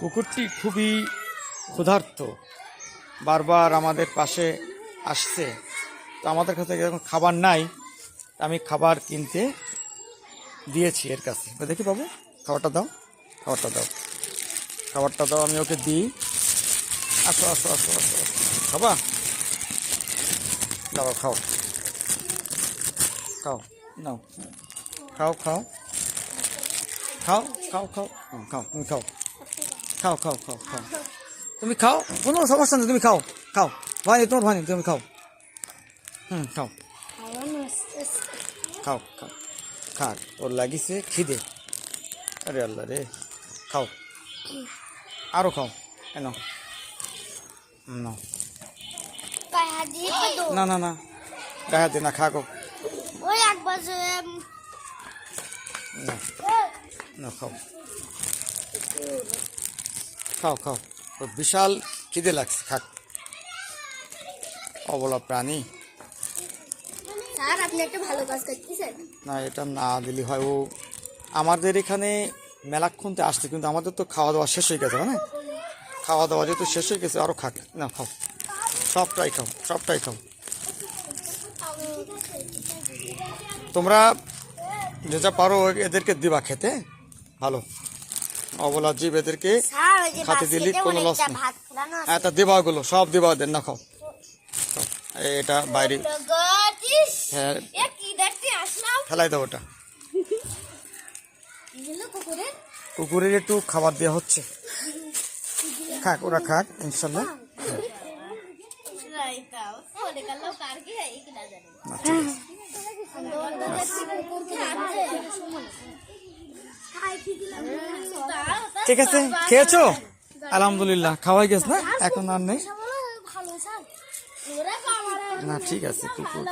কুকুরটি খুবই ক্ষুধার্ত, বারবার আমাদের পাশে আসছে। তো আমাদের কাছে যখন খাবার নাই, আমি খাবার কিনতে দিয়েছি এর কাছে। দেখি বাবু, খাবারটা দাও, খাবারটা দাও, খাবারটা দাও, আমি ওকে দিই। আসো আসো আসো আসো আসো, খাবা, দাও, খাও খাও, নাও, খাও খাও খাও খাও খাও, খাও, তুমি খাও, খাও খাও খাও খাও, তুমি খাও, কোনো সমস্যা নেই, তুমি খাও, খাও, ভয় নেই তোমার, ভয় নেই, তুমি খাও, খাও খাও খাও, খাক, ওর লাগিছে খিদে। আরে আল্লাহ রে, খাও, আরো খাও, নাও নাও, না না না, গায়ে হাত দে না, খাগো, না খাও, খাও খাও, ওর বিশাল খিদে লাগছে, খাক, অবলা প্রাণী। স্যার আপনি একটা ভালো কাজ করতেছেন। না, এটা না দিলে হয়। ও আমাদের এখানে মেলাক্ষণতে আসছে, কিন্তু আমাদের তো খাওয়া দাওয়া শেষ হয়ে গেছে, না খাওয়া দাওয়া যেহেতু শেষ হয়ে গেছে, আরও খাক, না খাও, সবটাই খাও, সবটাই খাও। তোমরা যে যা পারো এদেরকে দিবা খেতে, ভালো অবলা জীব, এদেরকে খাতে দিলে কোনো লস নেই। এটা দিবা, ওগুলো সব দিবা ওদের, না খাও, এটা বাইরে, হ্যাঁ ফেলাই দাও ওটা। কুকুরের একটু খাবার দেওয়া হচ্ছে, খাক, ওরা খাক ইনশাল্লাহ। ঠিক আছে, খেয়েছো? আলহামদুলিল্লাহ, খাওয়াই গেছ না, এখন আর নেই না, ঠিক আছে কুকুর।